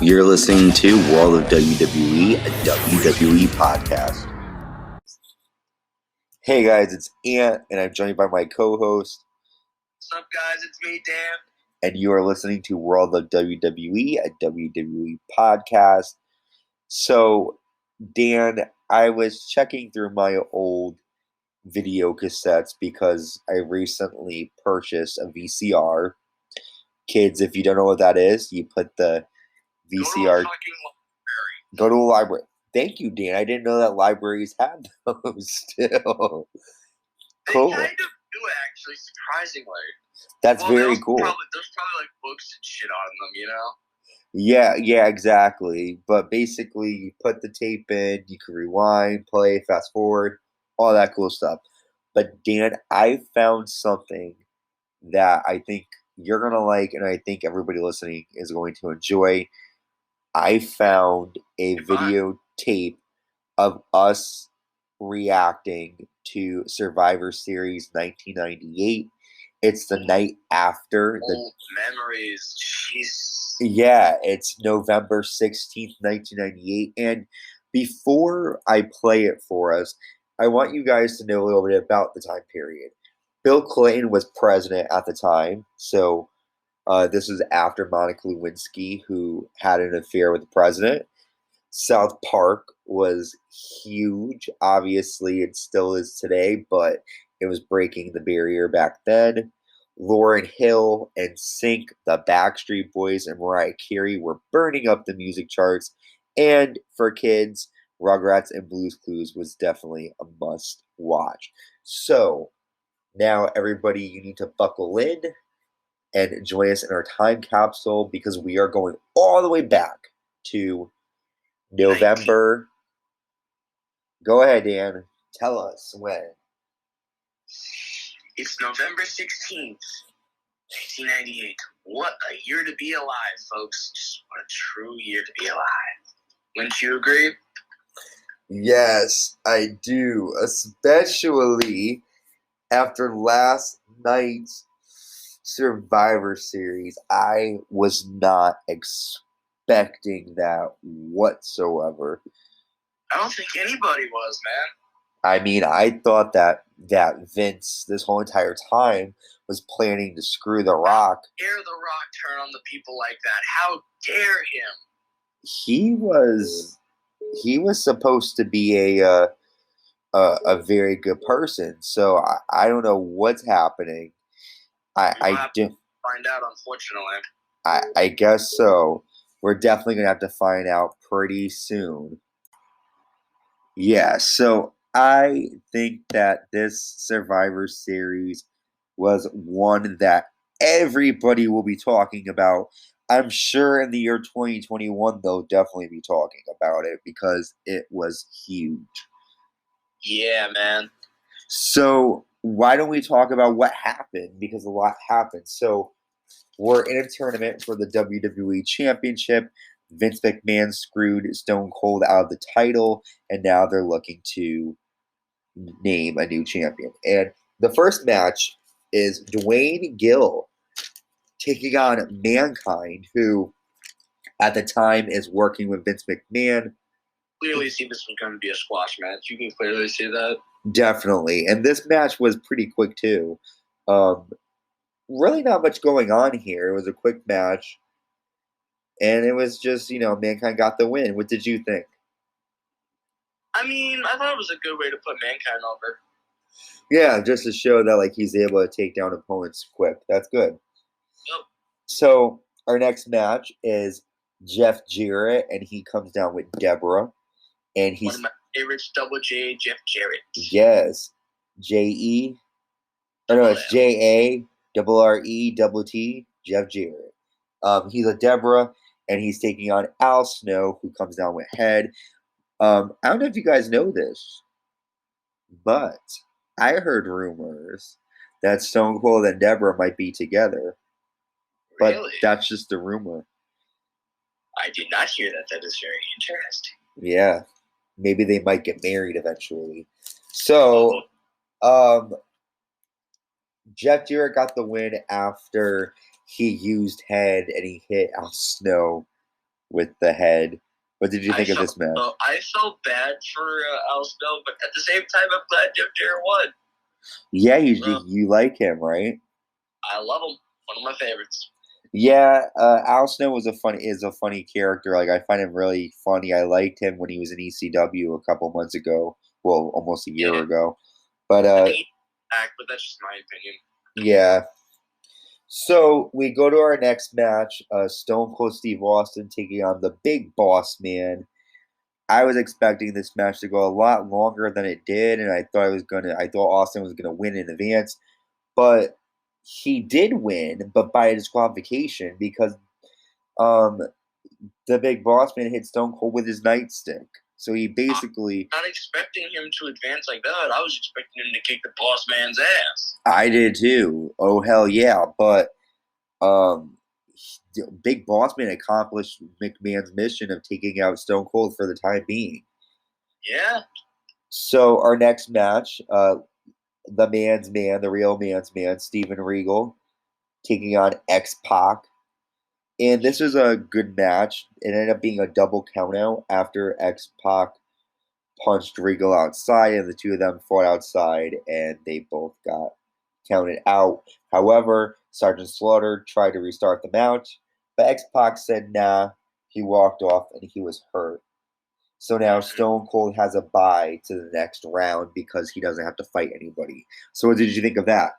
You're listening to World of WWE, a WWE podcast. Hey guys, it's Ant, and I'm joined by my co-host. What's up, guys? It's me, Dan. And you are listening to World of WWE, a WWE podcast. So, Dan, I was checking through my old video cassettes because I recently purchased a VCR. Kids, if you don't know what that is, you put the VCR. Go to a library. Thank you, Dan. I didn't know that libraries had those still. Cool. They kind of do, actually, surprisingly. That's very cool. There's probably like books and shit on them, you know? Yeah, exactly. But basically, you put the tape in, you can rewind, play, fast forward, all that cool stuff. But Dan, I found something that I think you're going to like, and I think everybody listening is going to enjoy. I found a videotape of us reacting to Survivor Series 1998. It's the night after the memories. Jeez. Yeah, it's November 16th, 1998. And before I play it for us, I want you guys to know a little bit about the time period. Bill Clinton was president at the time, so this is after Monica Lewinsky, who had an affair with the president. South Park was huge. Obviously, it still is today, but it was breaking the barrier back then. Lauryn Hill and NSYNC, the Backstreet Boys, and Mariah Carey were burning up the music charts. And for kids, Rugrats and Blue's Clues was definitely a must watch. So now, everybody, you need to buckle in and join us in our time capsule because we are going all the way back to November. Go ahead, Dan. Tell us when. It's November 16th, 1998. What a year to be alive, folks. Just what a true year to be alive. Wouldn't you agree? Yes, I do. Especially after last night's Survivor Series. I was not expecting that whatsoever. I don't think anybody was, man. I mean, I thought that Vince, this whole entire time, was planning to screw The Rock. How dare The Rock turn on the people like that? How dare him? He was supposed to be a very good person. So I don't know what's happening. I do find out, unfortunately. I guess so. We're definitely gonna have to find out pretty soon. Yeah, so I think that this Survivor Series was one that everybody will be talking about. I'm sure in the year 2021 they'll definitely be talking about it because it was huge. Yeah, man. So why don't we talk about what happened? Because a lot happened. So we're in a tournament for the WWE Championship. Vince McMahon screwed Stone Cold out of the title, and now they're looking to name a new champion. And the first match is Dwayne Gill taking on Manknd, who at the time is working with Vince McMahon. Clearly see this was going to be a squash match. You can clearly see that. Definitely. And this match was pretty quick, too. Really not much going on here. It was a quick match. And it was just, Manknd got the win. What did you think? I mean, I thought it was a good way to put Manknd over. Yeah, just to show that he's able to take down opponents quick. That's good. Yep. So our next match is Jeff Jarrett, and he comes down with Deborah. And he's one of my favorites, Double J, Jeff Jarrett. Yes. J-E. Oh, no, it's J-A-R-R-E-T-T, Jeff Jarrett. He's a Deborah, and he's taking on Al Snow, who comes down with Head. I don't know if you guys know this, but I heard rumors that Stone Cold and Deborah might be together. But Really? that's just a rumor. I did not hear that. That is very interesting. Yeah. Maybe they might get married eventually. So, Jeff Jarrett got the win after he used Head and he hit Al Snow with the head. What did you think of this match? I felt bad for Al Snow, but at the same time, I'm glad Jeff Jarrett won. Yeah, you like him, right? I love him. One of my favorites. Yeah, Al Snow is a funny character. Like, I find him really funny. I liked him when he was in ECW a couple months ago. Well, almost a year ago. But but that's just my opinion. Yeah. So we go to our next match. Stone Cold Steve Austin taking on the Big Boss Man. I was expecting this match to go a lot longer than it did, and I thought Austin was gonna win in advance, but he did win, but by disqualification because the Big Boss Man hit Stone Cold with his nightstick. So he basically. I'm not expecting him to advance like that. I was expecting him to kick the Boss Man's ass. I did too. Oh hell yeah! But Big Boss Man accomplished McMahon's mission of taking out Stone Cold for the time being. Yeah. So our next match, the man's man, the real man's man, Steven Regal, taking on X-Pac. And this was a good match. It ended up being a double countout after X-Pac punched Regal outside, and the two of them fought outside, and they both got counted out. However, Sergeant Slaughter tried to restart the match, but X-Pac said nah, he walked off, and he was hurt. So now Stone Cold has a bye to the next round because he doesn't have to fight anybody. So what did you think of that?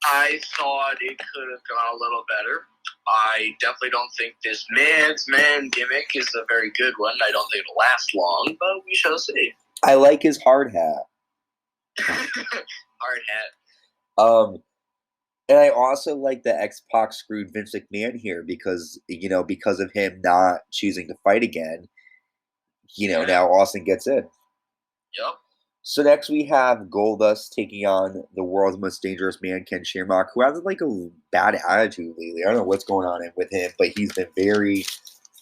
I thought it could have gone a little better. I definitely don't think this man's man gimmick is a very good one. I don't think it'll last long, but we shall see. I like his hard hat. Hard hat. And I also like that X-Pac screwed Vince McMahon here because of him not choosing to fight again. Now Austin gets in. Yep. So next we have Goldust taking on the world's most dangerous man, Ken Shamrock, who has like a bad attitude lately. I don't know what's going on with him, but he's been very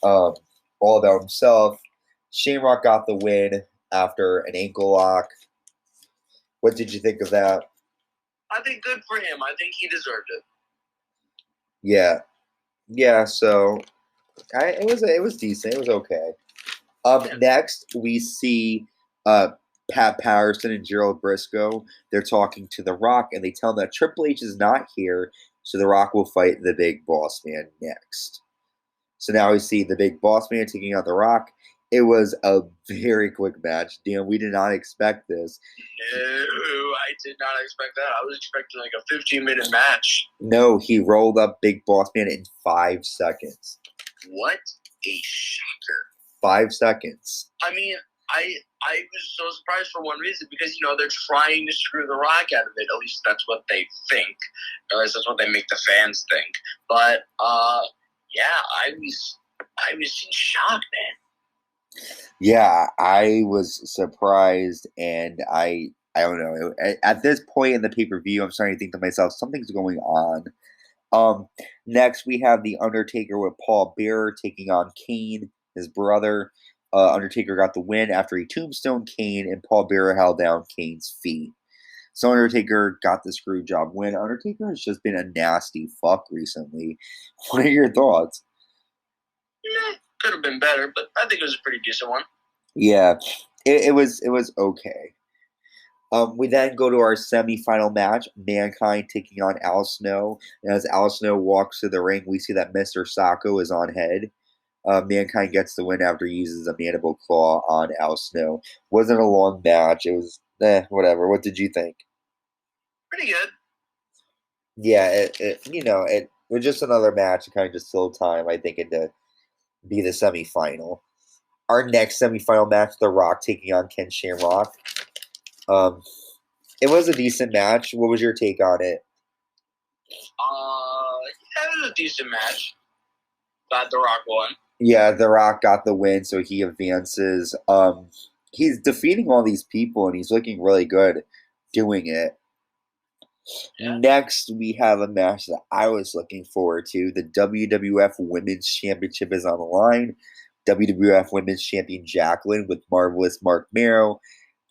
all about himself. Shamrock got the win after an ankle lock. What did you think of that? I think good for him. I think he deserved it. Yeah. So it was decent. It was okay. Next we see Pat Patterson and Gerald Briscoe. They're talking to The Rock, and they tell him that Triple H is not here, so The Rock will fight the Big Boss Man next. So now we see the Big Boss Man taking out The Rock. It was a very quick match. Damn, we did not expect this. No, I did not expect that. I was expecting like a 15-minute match. No, he rolled up Big Boss Man in 5 seconds. What a shocker. 5 seconds. I mean, I was so surprised for one reason because, they're trying to screw The Rock out of it. At least that's what they think. At least that's what they make the fans think. But, yeah, I was in shock, man. Yeah, I was surprised, and I don't know. At this point in the pay-per-view, I'm starting to think to myself, something's going on. Next, we have The Undertaker with Paul Bearer taking on Kane, his brother. Undertaker got the win after he tombstone Kane, and Paul Bearer held down Kane's feet. So Undertaker got the screw job win. Undertaker has just been a nasty fuck recently. What are your thoughts? Yeah, could have been better, but I think it was a pretty decent one. Yeah, it was okay. We then go to our semifinal match, Mankind taking on Al Snow. And as Al Snow walks to the ring, we see that Mr. Sacco is on head. Mankind gets the win after he uses a mandible claw on Al Snow. Wasn't a long match. It was whatever. What did you think? Pretty good. Yeah, it was just another match to kind of just fill time, I think, to be the semifinal. Our next semifinal match, The Rock taking on Ken Shamrock. It was a decent match. What was your take on it? It was a decent match. Glad The Rock won. Yeah, The Rock got the win, so he advances. He's defeating all these people, and he's looking really good doing it. Yeah. Next, we have a match that I was looking forward to. The WWF Women's Championship is on the line. WWF Women's Champion Jacqueline with Marvelous Mark Merrow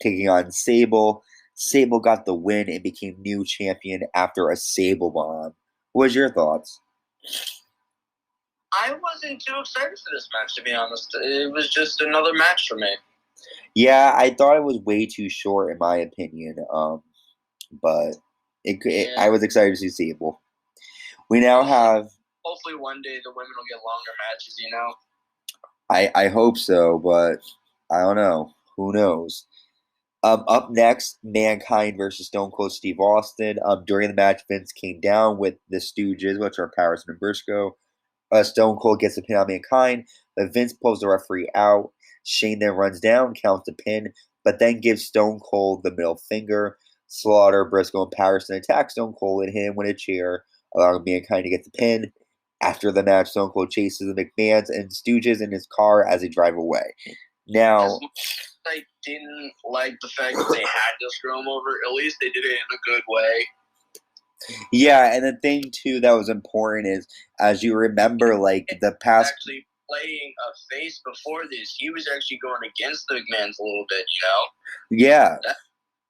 taking on Sable. Sable got the win and became new champion after a Sable bomb. What was your thoughts? I wasn't too excited for this match, to be honest. It was just another match for me. Yeah, I thought it was way too short, in my opinion. But I was excited to see Sable. We now have. Hopefully, one day the women will get longer matches. You know. I hope so, but I don't know. Who knows? Up next, Mankind versus Stone Cold Steve Austin. During the match, Vince came down with the Stooges, which are Patterson and Briscoe. Stone Cold gets a pin on Mankind, but Vince pulls the referee out. Shane then runs down, counts the pin, but then gives Stone Cold the middle finger. Slaughter, Briscoe, and Patterson attack Stone Cold and hit him with a chair, allowing Mankind to get the pin. After the match, Stone Cold chases the McMahons and Stooges in his car as they drive away. Now, I didn't like the fact that they had to screw him over. At least they did it in a good way. Yeah, and the thing too that was important is, as you remember, like the past. Actually, playing a face before this, he was actually going against the McMahons a little bit. You know. Yeah. That's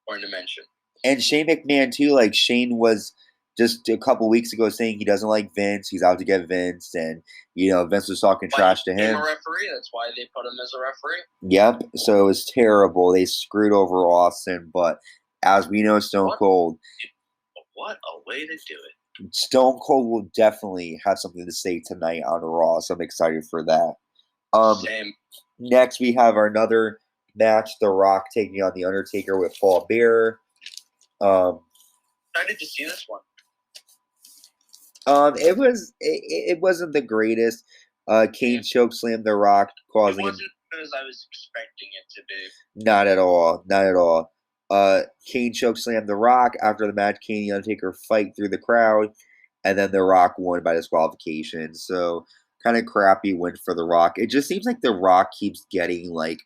important to mention. And Shane McMahon too. Like Shane was just a couple weeks ago saying he doesn't like Vince. He's out to get Vince, and Vince was talking trash to him. A referee. That's why they put him as a referee. Yep. So it was terrible. They screwed over Austin, but as we know, Stone Cold. What a way to do it. Stone Cold will definitely have something to say tonight on Raw, so I'm excited for that. Same. Next, we have another match: The Rock taking on the Undertaker with Paul Bearer. Excited to see this one. It wasn't the greatest. Kane chokeslammed The Rock, causing it wasn't as I was expecting it to be. Not at all. Not at all. Kane chokeslammed The Rock. After the match, Kane and the Undertaker fight through the crowd, and then The Rock won by disqualification. So, kind of crappy win for The Rock. It just seems like The Rock keeps getting, like,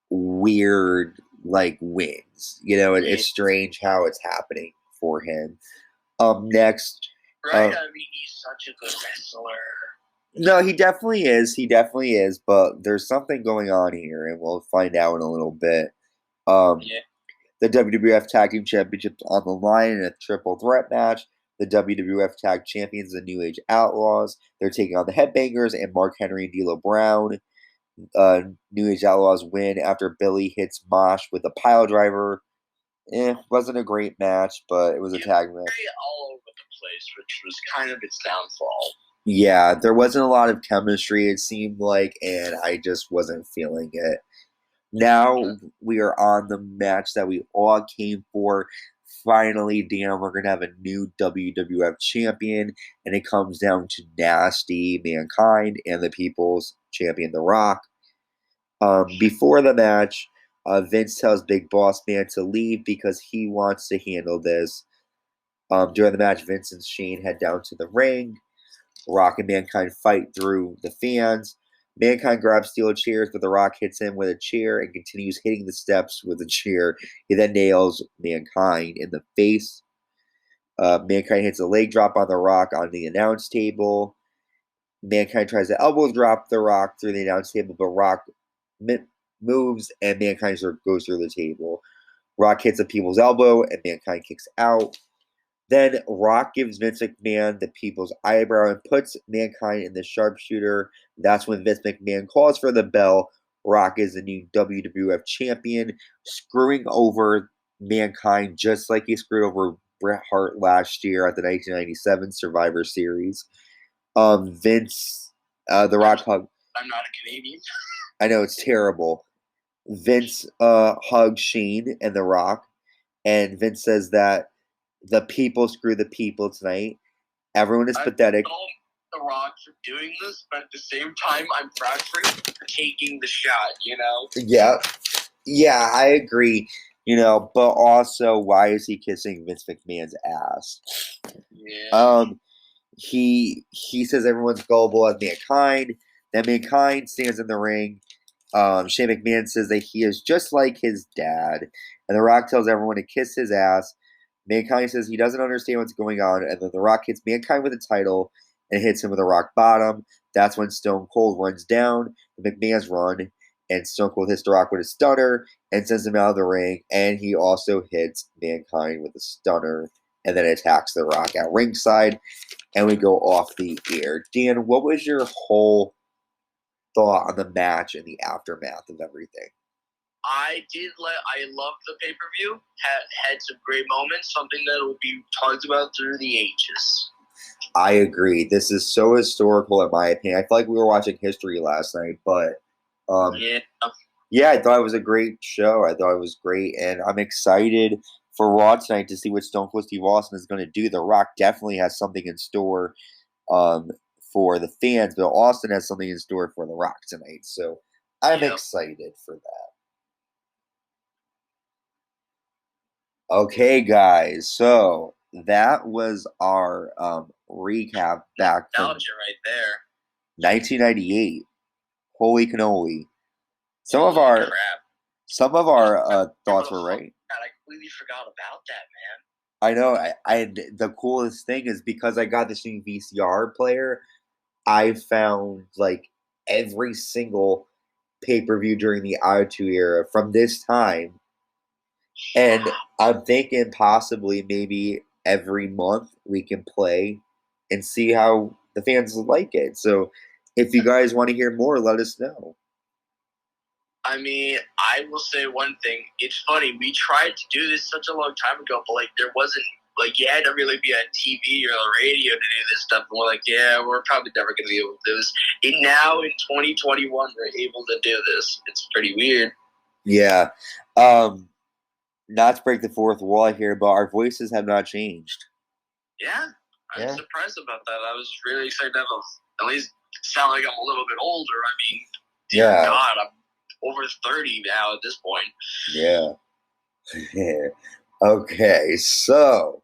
weird, like, wins. It's strange how it's happening for him. Next. Right? I mean, he's such a good wrestler. No, he definitely is. He definitely is. But there's something going on here, and we'll find out in a little bit. The WWF Tag Team Championship on the line in a triple threat match. The WWF Tag Champions, the New Age Outlaws. They're taking on the Headbangers and Mark Henry and D'Lo Brown. New Age Outlaws win after Billy hits Mosh with a pile driver. Wasn't a great match, but it was a tag match. All over the place, which was kind of its downfall. Yeah, there wasn't a lot of chemistry, it seemed like, and I just wasn't feeling it. Now we are on the match that we all came for. Finally, damn, we're going to have a new WWF champion, and it comes down to Nasty, Mankind, and the People's Champion, The Rock. Before the match, Vince tells Big Boss Man to leave because he wants to handle this. During the match, Vince and Shane head down to the ring. Rock and Mankind fight through the fans. Mankind grabs steel chairs, but The Rock hits him with a chair and continues hitting the steps with a chair. He then nails Mankind in the face. Mankind hits a leg drop on The Rock on the announce table. Mankind tries to elbow drop The Rock through the announce table, but Rock moves and Mankind goes through the table. Rock hits a People's Elbow and Mankind kicks out. Then Rock gives Vince McMahon the People's Eyebrow and puts Mankind in the sharpshooter. That's when Vince McMahon calls for the bell. Rock is the new WWF champion, screwing over Mankind just like he screwed over Bret Hart last year at the 1997 Survivor Series. Vince, The Rock hug. I'm not a Canadian. I know, it's terrible. Vince hugs Shane and The Rock, and Vince says that the people screw the people tonight. Everyone is pathetic. The Rock for doing this, but at the same time, I'm proud for him for taking the shot, Yeah, I agree. But also, why is he kissing Vince McMahon's ass? Yeah. He says everyone's gullible as Mankind. Then Mankind stands in the ring. Shane McMahon says that he is just like his dad. And The Rock tells everyone to kiss his ass. Mankind says he doesn't understand what's going on. And then The Rock hits Mankind with a title and hits him with a rock bottom. That's when Stone Cold runs down. The McMahons run. And Stone Cold hits The Rock with a stunner and sends him out of the ring. And he also hits Mankind with a stunner and then attacks The Rock at ringside. and we go off the air. Dan, what was your whole thought on the match and the aftermath of everything? I loved the pay-per-view. Had some great moments, something that will be talked about through the ages. I agree. This is so historical, in my opinion. I feel like we were watching history last night, but yeah, I thought it was a great show. I thought it was great, and I'm excited for Raw tonight to see what Stone Cold Steve Austin is going to do. The Rock definitely has something in store for the fans, but Austin has something in store for The Rock tonight. So I'm excited for that. Okay, guys. So that was our recap back from right there. 1998. Holy cannoli! Some of our thoughts were right. God, I completely forgot about that, man. I know. I the coolest thing is because I got this new VCR player, I found like every single pay-per-view during the Attitude Era from this time, and I'm thinking possibly maybe every month we can play and see how the fans like it. So if you guys want to hear more, let us know. I mean, I will say one thing. It's funny. We tried to do this such a long time ago, but like there wasn't you had to really be on TV or the radio to do this stuff. And we're like, yeah, we're probably never going to be able to do this. And now in 2021, we're able to do this. It's pretty weird. Yeah. Not to break the fourth wall here, but our voices have not changed. Yeah. I'm surprised about that. I was really excited to have at least sound like I'm a little bit older. I mean, dear God, I'm over 30 now at this point. Yeah. Okay, so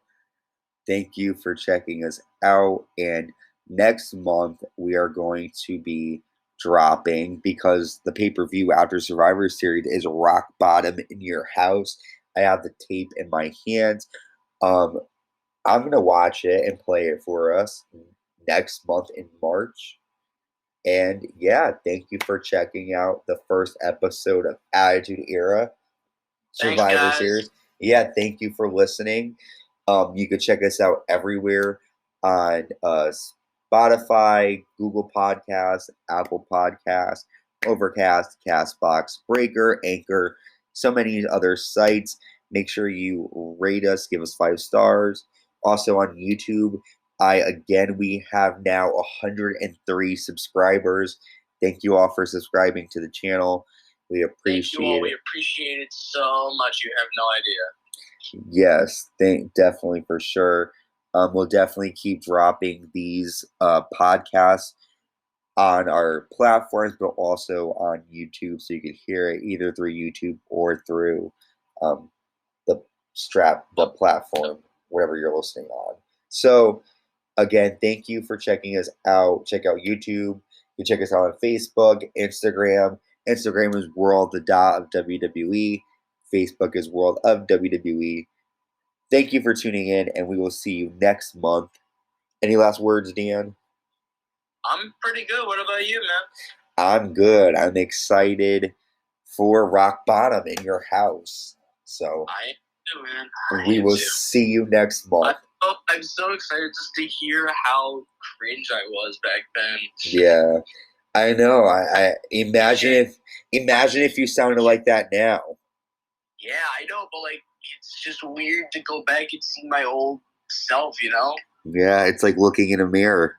thank you for checking us out. And next month, we are going to be dropping, because the pay-per-view after Survivor Series is Rock Bottom in Your House. I have the tape in my hands. I'm going to watch it and play it for us next month in March. And yeah, thank you for checking out the first episode of Attitude Era Survivor Series. Yeah, thank you for listening. You can check us out everywhere on Spotify, Google Podcasts, Apple Podcasts, Overcast, Castbox, Breaker, Anchor, so many other sites. Make sure you rate us, give us 5 stars. Also on YouTube, we have now 103 subscribers. Thank you all for subscribing to the channel. We appreciate it. We appreciate it so much. You have no idea. Yes, definitely, for sure. We'll definitely keep dropping these podcasts on our platforms, but also on YouTube, so you can hear it either through YouTube or through the platform, whatever you're listening on. So, again, thank you for checking us out. Check out YouTube. You can check us out on Facebook, Instagram. Instagram is World of WWE. Facebook is World of WWE. Thank you for tuning in, and we will see you next month. Any last words, Dan? I'm pretty good. What about you, man? I'm good. I'm excited for Rock Bottom in Your House. So I am too, man. We will see you next month. I'm so excited just to hear how cringe I was back then. Yeah, I know. I imagine if you sounded like that now. Yeah, I know, but like it's just weird to go back and see my old self, you know? Yeah, it's like looking in a mirror.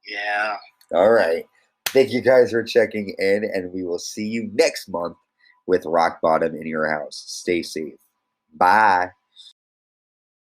Yeah. All right. Thank you guys for checking in, and we will see you next month with Rock Bottom in Your House. Stay safe. Bye.